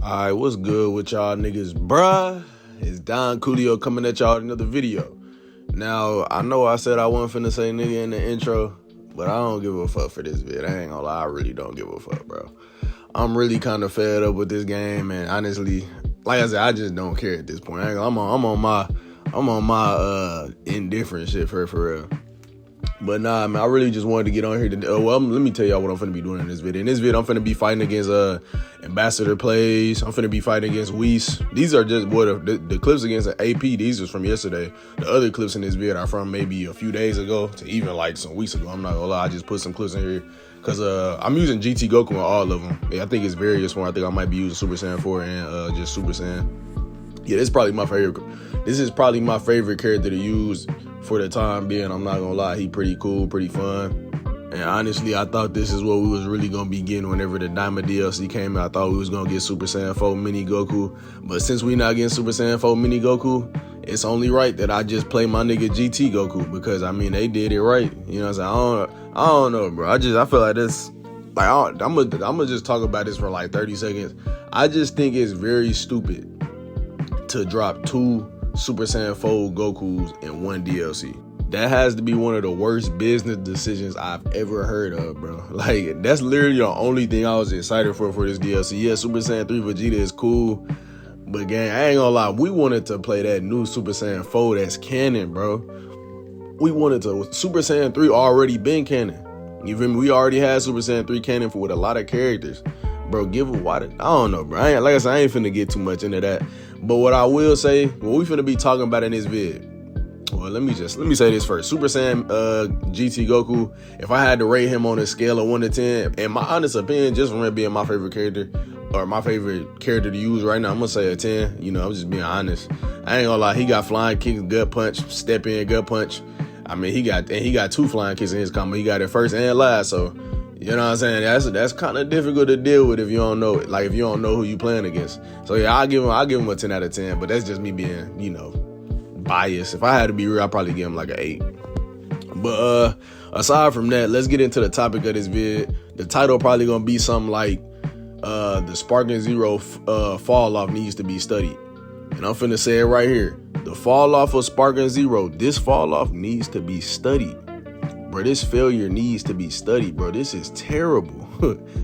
Alright, what's good with y'all niggas, bruh? It's Don Coolio coming at y'all with another video. Now, I know I said I wasn't finna say nigga in the intro, but I don't give a fuck for this vid. I ain't gonna lie, I really don't give a fuck, bro. I'm really kind of fed up with this game, and honestly, like I said, I just don't care at this point. I'm on my indifferent shit for real. But nah, man, I really just wanted to get on here today. Let me tell y'all what I'm finna be doing in this video. In this video, I'm finna be fighting against Ambassador Plays. I'm finna be fighting against Weiss. These are just the clips against the AP. These was from yesterday. The other clips in this video are from maybe a few days ago to even like some weeks ago. I'm not gonna lie, I just put some clips in here because I'm using GT Goku on all of them. Yeah, I think it's various one. I think I might be using Super Saiyan 4 and just Super Saiyan. Yeah, this is probably my favorite. This is probably my favorite character to use for the time being. I'm not gonna lie, he pretty cool, pretty fun. And honestly, I thought this is what we was really gonna be getting whenever the Diamond DLC came out. I thought we was gonna get Super Saiyan 4 Mini Goku. But since we not getting Super Saiyan 4 Mini Goku, it's only right that I just play my nigga GT Goku, because I mean they did it right. You know what I'm saying? I don't know, bro. I feel like this. Like I'm gonna just talk about this for like 30 seconds. I just think it's very stupid to drop 2 Super Saiyan 4 Gokus in one DLC. That has to be one of the worst business decisions I've ever heard of, bro. Like, that's literally the only thing I was excited for this DLC. Yeah, Super Saiyan 3 Vegeta is cool, but gang, I ain't gonna lie, we wanted to play that new Super Saiyan 4 that's canon, bro. We wanted to. Super Saiyan 3 already been canon. You feel me? We already had Super Saiyan 3 canon with a lot of characters. Bro, give a water. I don't know, bro. Like I said, I ain't finna get too much into that. But what I will say, what we finna be talking about in this vid, well, let me say this first. Super Saiyan GT Goku, if I had to rate him on a scale of 1 to 10, in my honest opinion, just from it being my favorite character, or my favorite character to use right now, I'm gonna say a 10. You know, I'm just being honest. I ain't gonna lie, he got flying kicks, gut punch, step in, gut punch. I mean, he got 2 flying kicks in his combo. He got it first and last, so you know what I'm saying? That's kind of difficult to deal with if you don't know it. Like, if you don't know who you playing against. So yeah, I'll give him a 10 out of 10. But that's just me being, you know, biased. If I had to be real, I'd probably give him like an 8. But aside from that, let's get into the topic of this vid. The title probably gonna be something like the Sparking Zero Falloff needs to be studied. And I'm finna say it right here. The Falloff of Sparking Zero, this Falloff needs to be studied. Bro, this failure needs to be studied, bro. This is terrible.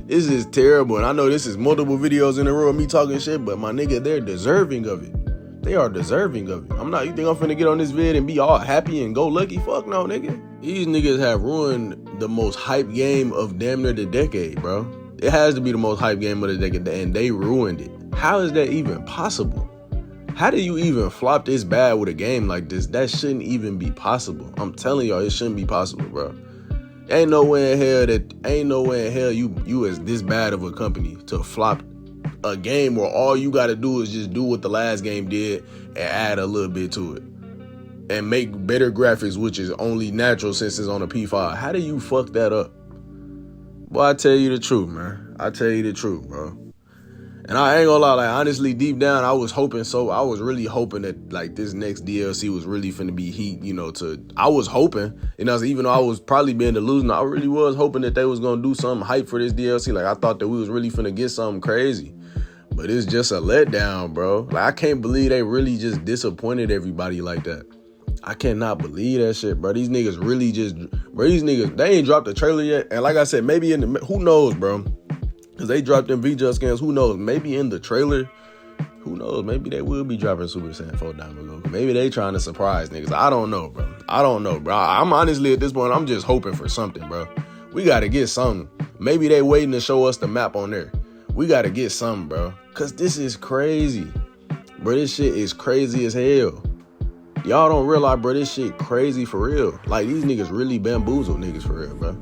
This is terrible. And I know this is multiple videos in a row of me talking shit, but my nigga, they're deserving of it. They are deserving of it. You think I'm finna get on this vid and be all happy and go lucky? Fuck no, nigga. These niggas have ruined the most hype game of damn near the decade, bro. It has to be the most hype game of the decade, and they ruined it. How is that even possible? How do you even flop this bad with a game like this? That shouldn't even be possible. I'm telling y'all, it shouldn't be possible, bro. Ain't no way in hell you as this bad of a company to flop a game where all you gotta do is just do what the last game did and add a little bit to it. And make better graphics, which is only natural since it's on a P5. How do you fuck that up? Boy, I tell you the truth, man. I tell you the truth, bro. And I ain't gonna lie, like, honestly, deep down, I was really hoping that, like, this next DLC was really finna be heat, you know, I was hoping, you know, even though I was probably being delusional, I really was hoping that they was gonna do something hype for this DLC. Like, I thought that we was really finna get something crazy. But it's just a letdown, bro. Like, I can't believe they really just disappointed everybody like that. I cannot believe that shit, bro. These niggas really they ain't dropped the trailer yet. And like I said, maybe who knows, bro? Because they dropped them VJust skins, who knows? Maybe in the trailer, who knows? Maybe they will be dropping Super Saiyan 4 Diamond Goku. Maybe they trying to surprise niggas. I don't know, bro. I'm honestly, at this point, I'm just hoping for something, bro. We got to get something. Maybe they waiting to show us the map on there. We got to get something, bro. Because this is crazy. Bro, this shit is crazy as hell. Y'all don't realize, bro, this shit crazy for real. Like, these niggas really bamboozle niggas for real, bro.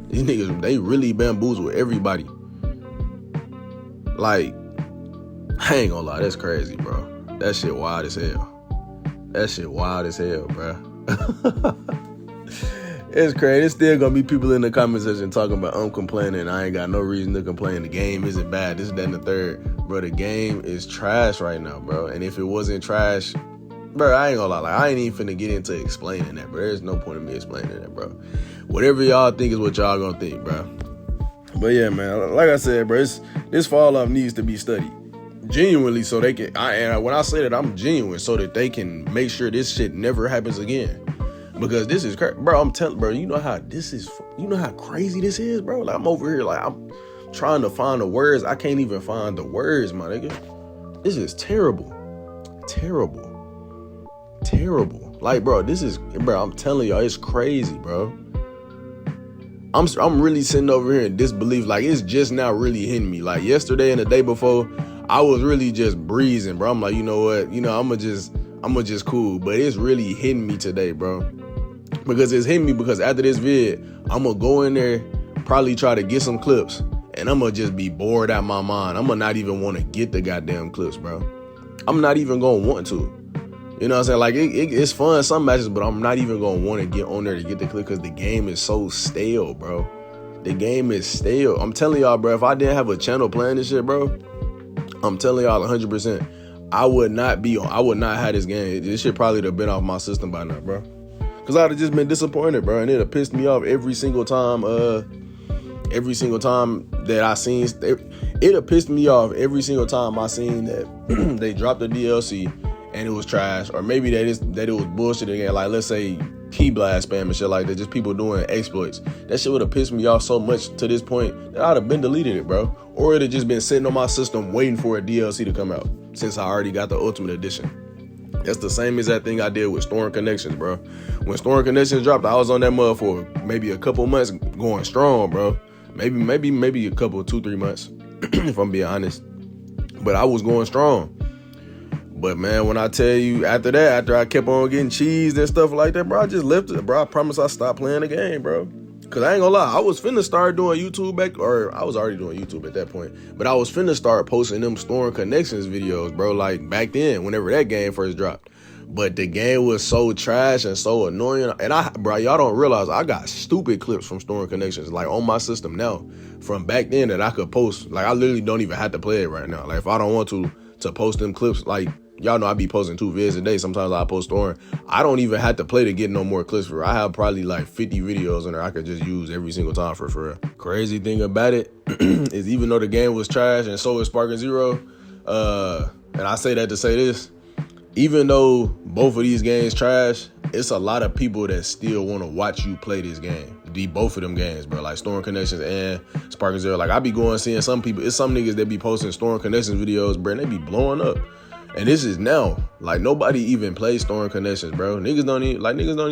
These niggas, they really bamboozle everybody. Like, I ain't gonna lie, that's crazy, bro. That shit wild as hell. That shit wild as hell, bro. It's crazy. It's still gonna be people in the comment section talking about I'm complaining. I ain't got no reason to complain. The game isn't bad. This, that, and the third. Bro, the game is trash right now, bro. And if it wasn't trash, bro, I ain't gonna lie. Like, I ain't even finna get into explaining that, bro. There's no point in me explaining that, bro. Whatever y'all think is what y'all gonna think, bro. But yeah, man, like I said, bro, this Falloff needs to be studied. genuinely, so they can. And when I say that, I'm genuine, so that they can make sure this shit never happens again. Because this is crazy, bro. I'm telling, bro. You know how crazy this is, bro. Like, I'm over here, like, I'm trying to find the words. I can't even find the words, my nigga. This is terrible. Like, bro, I'm telling y'all, it's crazy, bro. I'm really sitting over here in disbelief. Like, it's just now really hitting me. Like, yesterday and the day before, I was really just breezing, bro. I'm like, you know what? I'ma just cool. But it's really hitting me today, bro. Because it's hitting me because after this vid, I'm gonna go in there, probably try to get some clips, and I'm gonna just be bored out my mind. I'm gonna not even want to get the goddamn clips, bro. I'm not even gonna want to. You know what I'm saying? Like, it's fun some matches, but I'm not even gonna want to get on there to get the clip because the game is so stale, bro. The game is stale. I'm telling y'all, bro, if I didn't have a channel playing this shit, bro, I'm telling y'all 100%, I would not have this game. This shit probably would have been off my system by now, bro. Because I'd have just been disappointed, bro. And it'd have pissed me off every single time that I seen. It'd have pissed me off every single time I seen that they dropped the DLC and it was trash. Or maybe that it was bullshit again. Like, let's say key blast spam and shit like that. Just people doing exploits. That shit would have pissed me off so much to this point that I'd have been deleted it, bro. Or it'd have just been sitting on my system waiting for a DLC to come out since I already got the Ultimate Edition. That's the same exact thing I did with Storm Connections, bro. When Storm Connections dropped, I was on that mud for maybe a couple months going strong, bro. Maybe a couple, 2-3 months, if I'm being honest. But I was going strong. But, man, when I tell you, after I kept on getting cheesed and stuff like that, bro, I just left it, bro. I promise I stopped playing the game, bro. Because I ain't gonna lie, I was finna start doing YouTube I was already doing YouTube at that point. But I was finna start posting them Storm Connections videos, bro, like back then, whenever that game first dropped. But the game was so trash and so annoying. And y'all don't realize I got stupid clips from Storm Connections, like on my system now, from back then that I could post. Like, I literally don't even have to play it right now. Like, if I don't want to post them clips, like, y'all know I be posting 2 vids a day. Sometimes I post Storm. I don't even have to play to get no more clips for it. I have probably like 50 videos in there I could just use every single time for real. Crazy thing about it is, even though the game was trash and so is Sparking Zero, and I say that to say this, even though both of these games trash, it's a lot of people that still want to watch you play this game. Both of them games, bro. Like Storm Connections and Sparking Zero. Like, I be going seeing some people. It's some niggas that be posting Storm Connections videos, bro, and they be blowing up. And this is now. Like, nobody even plays Storm Connections, bro. Niggas don't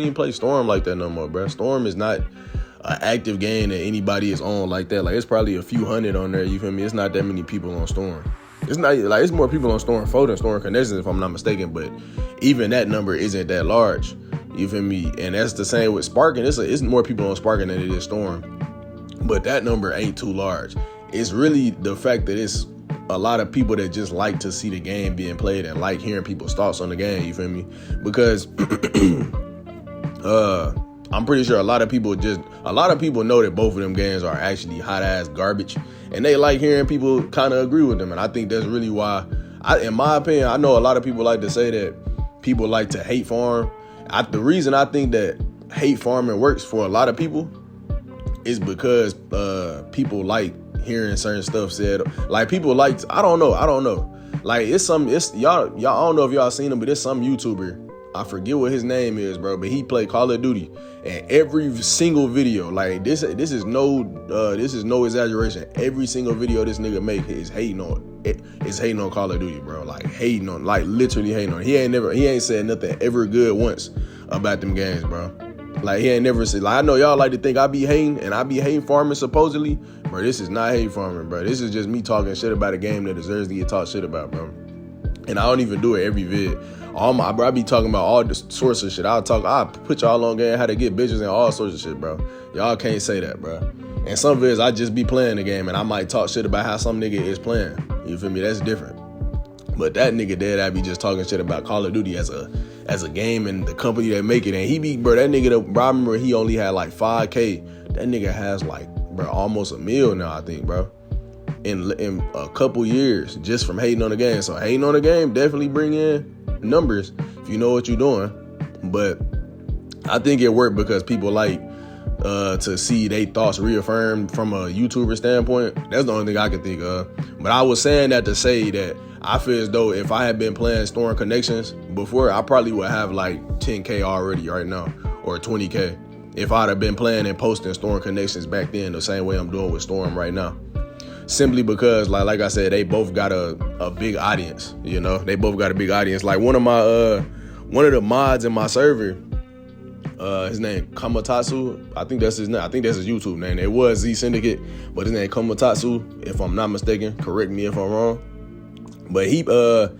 even play Storm like that no more, bro. Storm is not an active game that anybody is on like that. Like, it's probably a few hundred on there, you feel me? It's not that many people on Storm. It's not like it's more people on Storm 4 than Storm Connections, if I'm not mistaken, but even that number isn't that large. You feel me? And that's the same with Sparking. It's more people on Sparking than it is Storm. But that number ain't too large. It's really the fact that it's a lot of people that just like to see the game being played and like hearing people's thoughts on the game, you feel me? Because I'm pretty sure a lot of people know that both of them games are actually hot ass garbage, and they like hearing people kind of agree with them. And I think that's really why, in my opinion, I know a lot of people like to say that people like to hate farm. The reason I think that hate farming works for a lot of people is because people like hearing certain stuff said. Like, people like, I don't know. Like, y'all, I don't know if y'all seen him, but it's some YouTuber. I forget what his name is, bro, but he played Call of Duty, and every single video, like, this is no exaggeration. Every single video this nigga make is hating on Call of Duty, bro. Like, literally hating on it. He ain't said nothing ever good once about them games, bro. Like, he ain't never said, like, I know y'all like to think I be hating farming supposedly, bro. This is not hate farming, bro. This is just me talking shit about a game that deserves to get talked shit about, bro. And I don't even do it every vid. I be talking about all the sorts of shit. I'll put y'all on game how to get bitches and all sorts of shit, bro. Y'all can't say that, bro. And some vids, I just be playing the game, and I might talk shit about how some nigga is playing. You feel me? That's different. But that nigga dead, I be just talking shit about Call of Duty as a game and the company that make it. And he be, bro, that nigga, bro, I remember he only had like 5K. That nigga has like, bro, almost $1 million now, I think, bro. In a couple years, just from hating on the game. So hating on the game definitely bring in numbers if you know what you're doing. But I think it worked because people like to see their thoughts reaffirmed from a YouTuber standpoint. That's the only thing I can think of. But I was saying that to say that I feel as though if I had been playing Storing Connections before, I probably would have like 10K already right now, or 20K. If I'd have been playing and posting Storing Connections back then the same way I'm doing with Storm right now. Simply because, like I said, they both got a big audience, you know? They both got a big audience. Like one of the mods in my server, his name Kamatsu, I think that's his name. I think that's his YouTube name. It was Z Syndicate, but his name Kamatsu, if I'm not mistaken. Correct me if I'm wrong. But he don't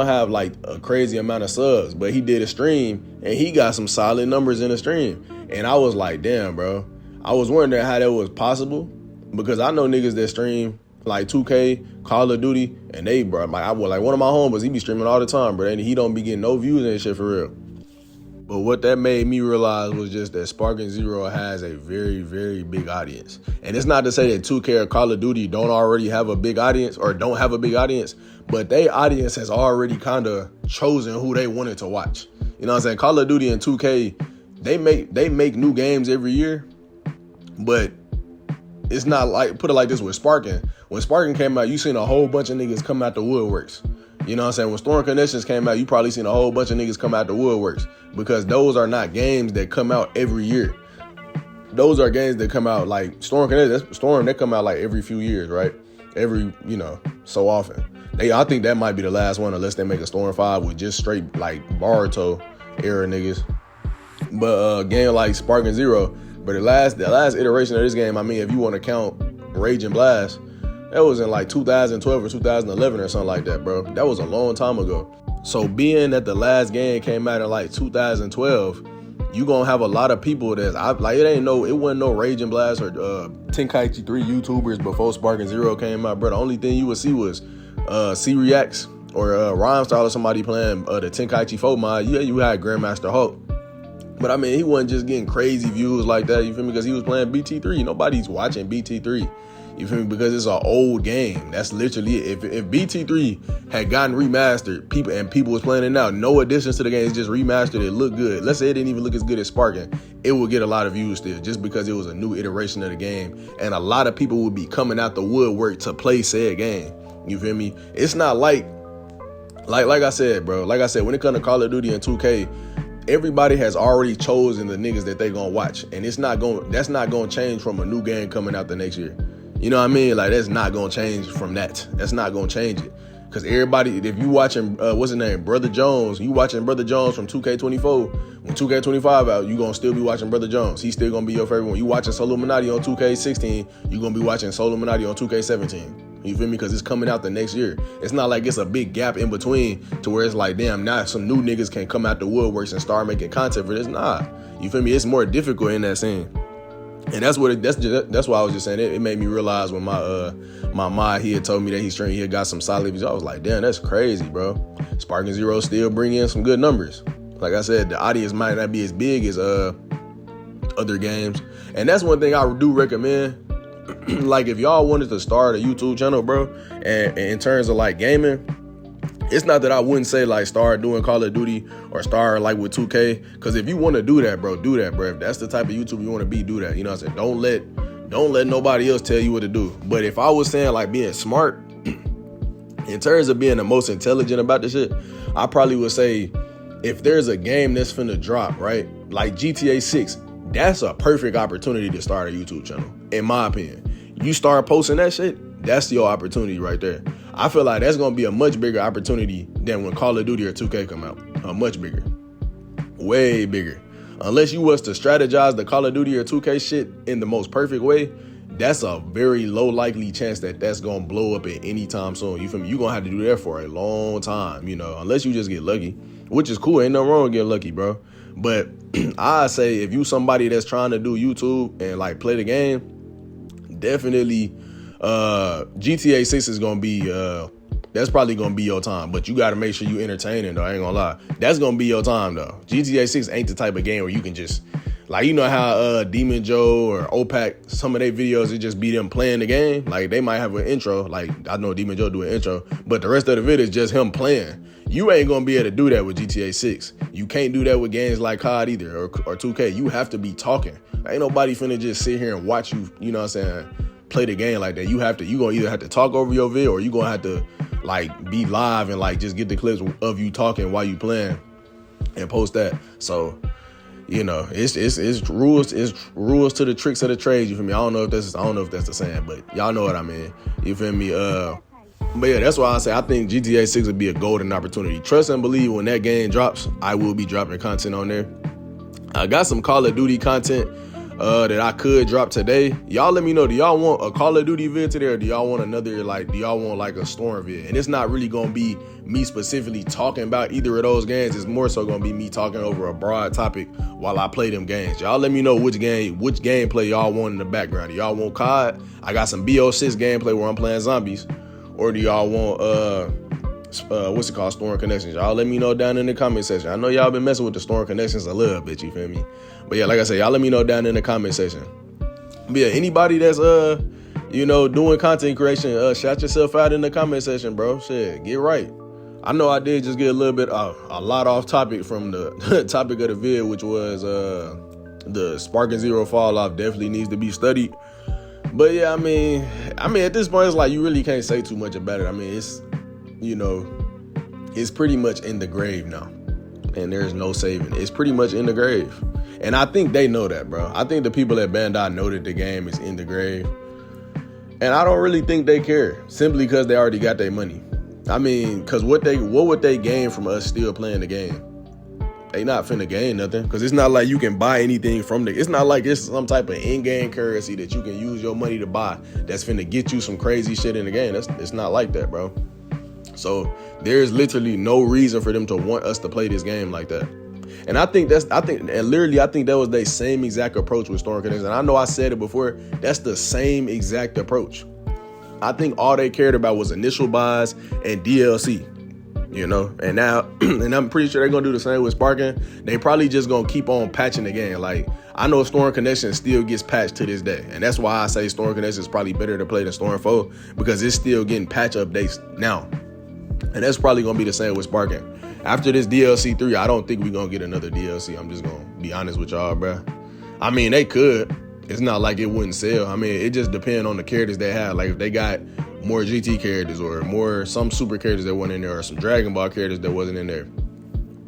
have like a crazy amount of subs, but he did a stream and he got some solid numbers in the stream. And I was like, damn, bro. I was wondering how that was possible, because I know niggas that stream like 2K, Call of Duty, and they, bro, like one of my homies, he be streaming all the time, bro, and he don't be getting no views and shit for real. But what that made me realize was just that Sparking Zero has a very, very big audience. And it's not to say that 2K or Call of Duty don't already have a big audience or don't have a big audience, but their audience has already kind of chosen who they wanted to watch. You know what I'm saying? Call of Duty and 2K, they make new games every year, but it's not like, put it like this with Sparking. When Sparking came out, you seen a whole bunch of niggas come out the woodworks. You know what I'm saying? When Storing Connections came out, you probably seen a whole bunch of niggas come out the woodworks, because those are not games that come out every year. Those are games that come out like Storing Connections. Storm, they come out like every few years, right? Every, so often. I think that might be the last one, unless they make a Storm 5 with just straight like Boruto era niggas. But a game like Sparking Zero, but the last iteration of this game, I mean, if you want to count Rage and Blast, that was in like 2012 or 2011 or something like that, bro. That was a long time ago. So being that the last game came out in like 2012, you gonna have a lot of people it wasn't no Rage and Blast or Tenkaichi 3 YouTubers before Sparking Zero came out, bro. The only thing you would see was C-Reacts or Rhymestyle or somebody playing the Tenkaichi 4 mod. Yeah, you had Grandmaster Hulk. But I mean, he wasn't just getting crazy views like that, you feel me? Because he was playing BT3. Nobody's watching BT3. You feel me? Because it's an old game. That's literally it. If BT3 had gotten remastered, people was playing it now, no additions to the game, it's just remastered, it looked good. Let's say it didn't even look as good as Sparking, it would get a lot of views still, just because it was a new iteration of the game, and a lot of people would be coming out the woodwork to play said game. You feel me? It's not like I said, bro. Like I said, when it comes to Call of Duty and 2K, everybody has already chosen the niggas that they gonna watch, and that's not gonna change from a new game coming out the next year. You know what I mean? Like, that's not gonna change from that. That's not gonna change it. Because everybody, if you watching, what's his name, Brother Jones, you watching Brother Jones from 2K24, when 2K25 out, you gonna still be watching Brother Jones. He's still gonna be your favorite one. You watching Soluminati on 2K16, you gonna be watching Soluminati on 2K17. You feel me? Because it's coming out the next year. It's not like it's a big gap in between to where it's like, damn, now some new niggas can come out the woodworks and start making content for this. Nah. You feel me? It's more difficult in that scene. And that's why I was just saying it made me realize when my mod, he had told me that he had got some solid views. I was like, damn, that's crazy, bro. Sparking Zero still bringing in some good numbers. Like I said, the audience might not be as big as other games. And that's one thing I do recommend. Like, if y'all wanted to start a YouTube channel, bro, and in terms of like gaming, it's not that I wouldn't say like start doing Call of Duty or start like with 2K, because if you want to do that, bro, do that, bro. If that's the type of YouTube you want to be, do that. You know what I'm saying? Don't let nobody else tell you what to do. But if I was saying like being smart, in terms of being the most intelligent about this shit, I probably would say if there's a game that's finna drop, right, like GTA 6, that's a perfect opportunity to start a YouTube channel, in my opinion. You start posting that shit, that's your opportunity right there. I feel like that's gonna be a much bigger opportunity than when Call of Duty or 2K come out. Much bigger. Way bigger. Unless you was to strategize the Call of Duty or 2K shit in the most perfect way, that's a very low likely chance that that's gonna blow up at any time soon. You feel me? You're gonna have to do that for a long time, unless you just get lucky, which is cool. Ain't nothing wrong with getting lucky, bro. But I say if you somebody that's trying to do YouTube and like play the game, definitely GTA 6 is gonna be that's probably gonna be your time, but you gotta make sure you entertaining though. I ain't gonna lie, that's gonna be your time though. GTA 6 ain't the type of game where you can just like, how Demon Joe or OPAC, some of their videos, it just be them playing the game. Like, they might have an intro, like I know Demon Joe do an intro, but the rest of the video is just him playing. You ain't gonna be able to do that with GTA 6. You can't do that with games like COD either or 2K. You have to be talking. Ain't nobody finna just sit here and watch you, you know what I'm saying, play the game like that. You gonna either have to talk over your vid, or you gonna have to like be live and like just get the clips of you talking while you playing and post that. So, you know, it's rules to the tricks of the trade. You feel me? I don't know if that's the saying, but y'all know what I mean. You feel me? But yeah, that's why I say I think GTA 6 would be a golden opportunity. Trust and believe when that game drops, I will be dropping content on there. I got some Call of Duty content that I could drop today. Y'all let me know, do y'all want a Call of Duty vid today, or do y'all want another, like, do y'all want like a Storm vid? And it's not really gonna be me specifically talking about either of those games. It's more so gonna be me talking over a broad topic while I play them games. Y'all let me know which gameplay y'all want in the background. Do y'all want COD? I got some BO6 gameplay where I'm playing zombies. Or do y'all want Storm Connections? Y'all let me know down in the comment section. I know y'all been messing with the Storm Connections a little bit, you feel me? But yeah, like I said, y'all let me know down in the comment section. But yeah, anybody that's doing content creation, shout yourself out in the comment section, bro. Shit, get right. I know I did just get a little bit a lot off topic from the topic of the vid, which was the Sparking Zero Falloff definitely needs to be studied. But yeah, I mean at this point it's like you really can't say too much about it. I mean, it's, it's pretty much in the grave now. And there's no saving it. It's pretty much in the grave. And I think they know that, bro. I think the people at Bandai know that the game is in the grave. And I don't really think they care, simply because they already got their money. I mean, because what would they gain from us still playing the game? They not finna gain nothing, because it's not like you can buy anything from it's not like it's some type of in-game currency that you can use your money to buy that's finna get you some crazy shit in the game. It's not like that, bro. So there's literally no reason for them to want us to play this game like that. And I think that was their same exact approach with Storm Connections. And I know I said it before, that's the same exact approach. I think all they cared about was initial buys and DLC. And now, and I'm pretty sure they're gonna do the same with Sparking. They probably just gonna keep on patching the game. Like, I know Storm Connection still gets patched to this day, and that's why I say Storm Connection is probably better to play than Storm 4, because it's still getting patch updates now. And that's probably gonna be the same with Sparking. After this DLC 3, I don't think we're gonna get another DLC. I'm just gonna be honest with y'all, bro. I mean, they could. It's not like it wouldn't sell. I mean, it just depends on the characters they have. Like, if they got more GT characters or some super characters that weren't in there, or some Dragon Ball characters that wasn't in there,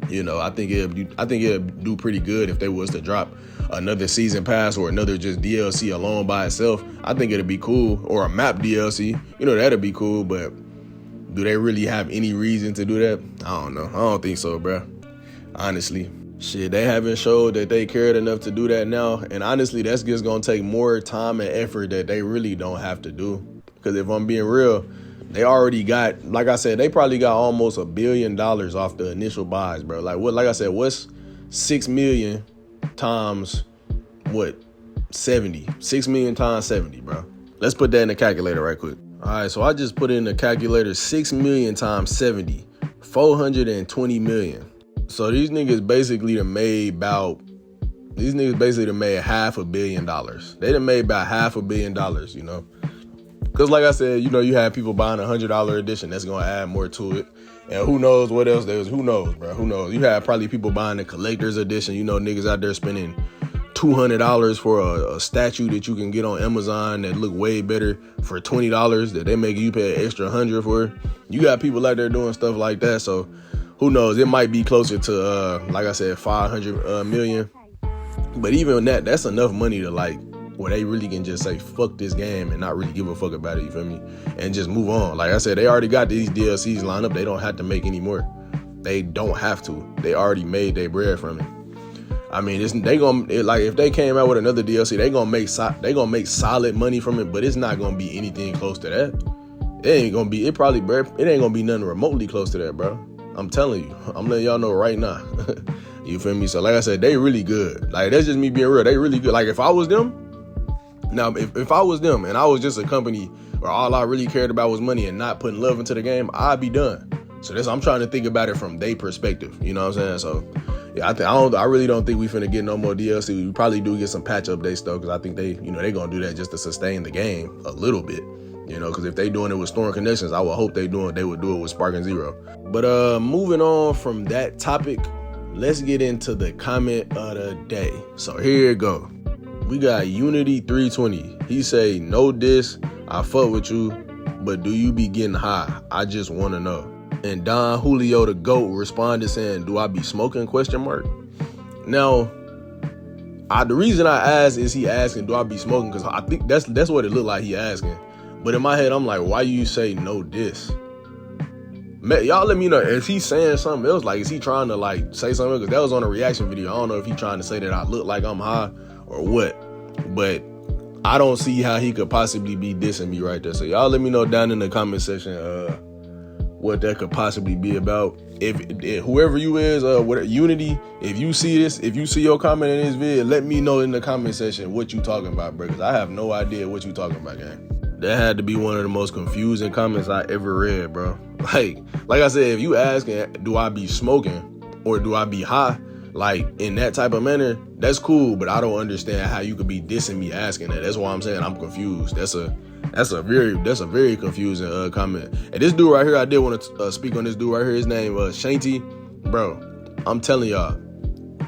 I think it'd do pretty good if they was to drop another season pass or another just DLC alone by itself. I think it'd be cool. Or a map DLC, that'd be cool. But do they really have any reason to do that? I don't know. I don't think so, bro. Honestly. Shit, they haven't showed that they cared enough to do that now. And honestly, that's just going to take more time and effort that they really don't have to do. Because if I'm being real, they already got, like I said, they probably got almost $1 billion off the initial buys, bro. Like I said, what's 6 million times what? 70. 6 million times 70, bro. Let's put that in the calculator right quick. All right, so I just put in the calculator 6 million times 70, 420 million. So these niggas basically done made $500 million. They done made about $500 million, Because like I said, you have people buying $100 edition. That's going to add more to it. And who knows what else there is. Who knows, bro? Who knows? You have probably people buying the collector's edition. Niggas out there spending $200 for a statue that you can get on Amazon that look way better for $20 that they make you pay an extra $100 for. You got people out there doing stuff like that. So who knows? It might be closer to, like I said, 500 million. But even that's enough money to where they really can just say, fuck this game and not really give a fuck about it, you feel me? And just move on. Like I said, they already got these DLCs lined up. They don't have to make any more. They don't have to. They already made their bread from it. I mean, if they came out with another DLC, they gonna make solid money from it, but it's not gonna be anything close to that. It ain't gonna be nothing remotely close to that, bro. I'm telling you. I'm letting y'all know right now. You feel me? So like I said, they really good. Like, that's just me being real. They really good. Like, if I was them, if I was them and I was just a company where all I really cared about was money and not putting love into the game, I'd be done. So I'm trying to think about it from their perspective. You know what I'm saying? So yeah, I really don't think we finna get no more DLC. We probably do get some patch updates though, because I think they gonna do that just to sustain the game a little bit. Because if they doing it with Storm Connections, I would hope they would do it with Sparking Zero. But moving on from that topic, let's get into the comment of the day. So here it go. We got Unity 320. He say, no diss, I fuck with you, but do you be getting high? I just want to know. And Don Julio the GOAT responded saying, do I be smoking, question mark? Now, the reason I asked is he asking, do I be smoking? Because I think that's what it looked like he asking. But in my head, I'm like, why you say no diss? Y'all let me know, is he saying something else? Like, is he trying to like say something? Because that was on a reaction video. I don't know if he trying to say that I look like I'm high or what. But I don't see how he could possibly be dissing me right there. So y'all let me know down in the comment section what that could possibly be about. If whoever you is, Unity, if you see this, if you see your comment in this video, let me know in the comment section what you talking about, bro. Because I have no idea what you talking about, gang. That had to be one of the most confusing comments I ever read, bro. Like I said, if you asking, do I be smoking or do I be high? Like in that type of manner, that's cool, but I don't understand how you could be dissing me asking that. That's why I'm saying I'm confused. That's a very confusing comment. And this dude right here, I did want to speak on this dude right here. His name Shanty, bro. I'm telling y'all,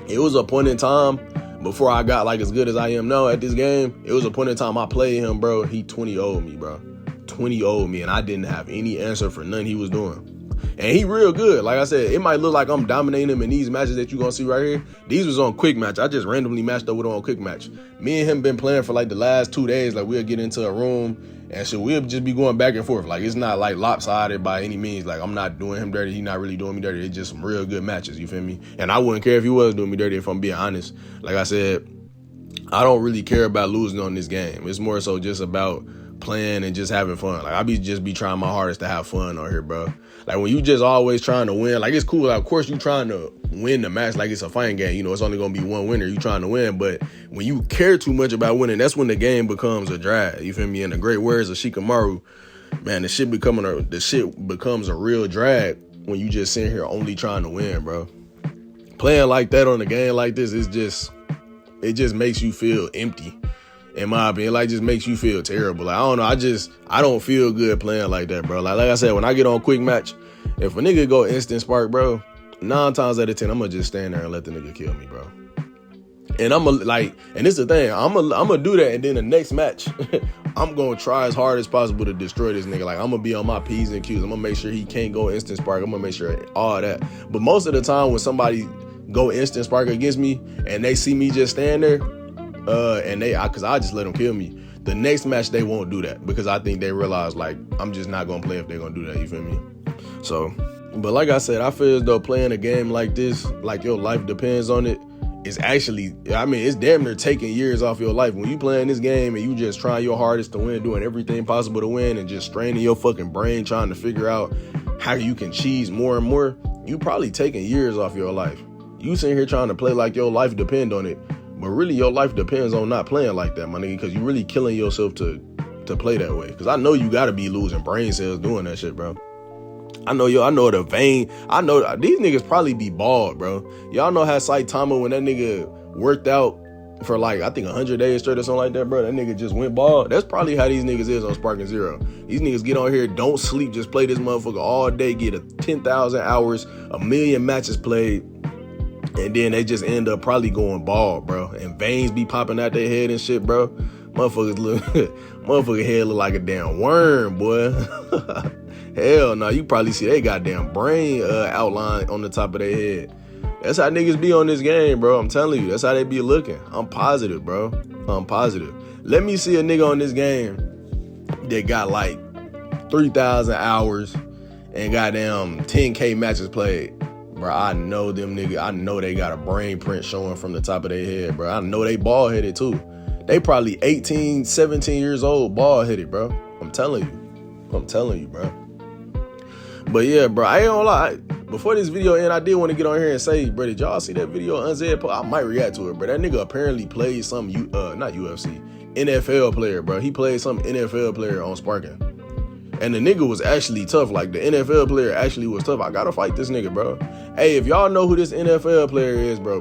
it was a point in time before I got like as good as I am now at this game. It was a point in time I played him, bro. He 20 owed me, bro. 20 owed me, and I didn't have any answer for nothing he was doing. And he real good. Like I said, it might look like I'm dominating him in these matches that you gonna see right here. These was on quick match. I just randomly matched up with him on quick match. Me and him been playing for like the last 2 days. Like we'll get into a room and so we'll just be going back and forth. Like it's not like lopsided by any means. Like I'm not doing him dirty. He not really doing me dirty. It's just some real good matches. You feel me? And I wouldn't care if he was doing me dirty if I'm being honest. Like I said, I don't really care about losing on this game. It's more so just about playing and just having fun. Like I be trying my hardest to have fun on here, bro. Like when you just always trying to win, like it's cool. Like, of course you trying to win the match like it's a fighting game. You know, it's only gonna be one winner. You trying to win, but when you care too much about winning, that's when the game becomes a drag. You feel me? In the great words of Shikamaru, man, the shit becomes a real drag when you just sitting here only trying to win, bro. Playing like that on a game like this is it just makes you feel empty. In my opinion, like just makes you feel terrible. Like I don't know, I don't feel good playing like that, bro. Like I said, when I get on quick match, if a nigga go instant spark, bro, 9 times out of 10, I'm gonna just stand there and let the nigga kill me, bro. And and this is the thing, I'm gonna do that, and then the next match, I'm gonna try as hard as possible to destroy this nigga. Like I'm gonna be on my P's and Q's. I'm gonna make sure he can't go instant spark. I'm gonna make sure all that. But most of the time, when somebody go instant spark against me and they see me just stand there, cause I just let them kill me. The next match they won't do that because I think they realize like I'm just not gonna play if they're gonna do that. You feel me? So, but like I said, I feel as though playing a game like this, like your life depends on it, is actually, I mean, it's damn near taking years off your life. When you playing this game and you just trying your hardest to win, doing everything possible to win, and just straining your fucking brain trying to figure out how you can cheese more and more, you probably taking years off your life. You sitting here trying to play like your life depend on it. But really, your life depends on not playing like that, my nigga, because you really killing yourself to play that way. Because I know you got to be losing brain cells doing that shit, bro. I know the vein. I know these niggas probably be bald, bro. Y'all know how Saitama, when that nigga worked out for like, I think 100 days straight or something like that, bro, that nigga just went bald. That's probably how these niggas is on Sparking Zero. These niggas get on here, don't sleep, just play this motherfucker all day, get 10,000 hours, 1 million matches played. And then they just end up probably going bald, bro. And veins be popping out their head and shit, bro. Motherfucker head look like a damn worm, boy. Hell no, you probably see they goddamn brain outline on the top of their head. That's how niggas be on this game, bro. I'm telling you, that's how they be looking. I'm positive, bro. I'm positive. Let me see a nigga on this game that got like 3,000 hours and goddamn 10K matches played. Bro, I know them niggas. I know they got a brain print showing from the top of their head, bro. I know they bald headed too. They probably 18, 17 years old, bald headed, bro. I'm telling you, bro. But yeah, bro, I ain't gonna lie. Before this video end, I did want to get on here and say, bro, did y'all see that video Unzed put? I might react to it, bro. That nigga apparently played some not UFC, NFL player, bro. He played some NFL player on Sparking. And the nigga was actually tough. Like, the NFL player actually was tough. I gotta fight this nigga, bro. Hey, if y'all know who this NFL player is, bro,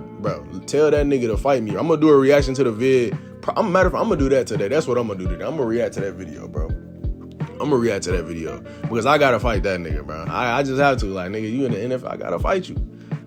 tell that nigga to fight me. I'm gonna do a reaction to the vid. I'm gonna do that today. That's what I'm gonna do today. I'm gonna react to that video, bro. I'm gonna react to that video because I gotta fight that nigga, bro. I just have to. Like, nigga, you in the NFL, I gotta fight you.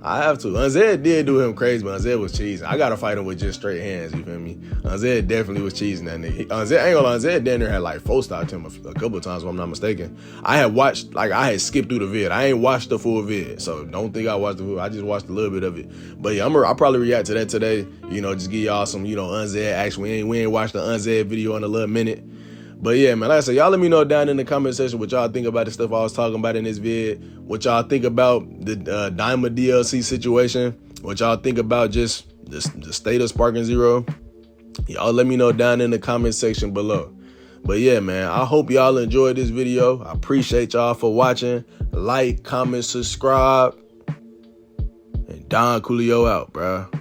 I have to. Unzed did do him crazy, but Unzed was cheesing. I gotta fight him with just straight hands, you feel me? Unzed definitely was cheesing that nigga. Unzed, I ain't gonna lie, Unzed down there had like 4-star him a couple of times, if I'm not mistaken. I had skipped through the vid. I ain't watched the full vid, so don't think I watched the full. I just watched a little bit of it. But yeah, I'll probably react to that today. Just give y'all some, Unzed action. We ain't watched the Unzed video in a little minute. But yeah, man, like I said, y'all let me know down in the comment section what y'all think about the stuff I was talking about in this vid. What y'all think about the Diamond DLC situation. What y'all think about just the state of Sparking Zero. Y'all let me know down in the comment section below. But yeah, man, I hope y'all enjoyed this video. I appreciate y'all for watching. Like, comment, subscribe. And Don Coolio out, bruh.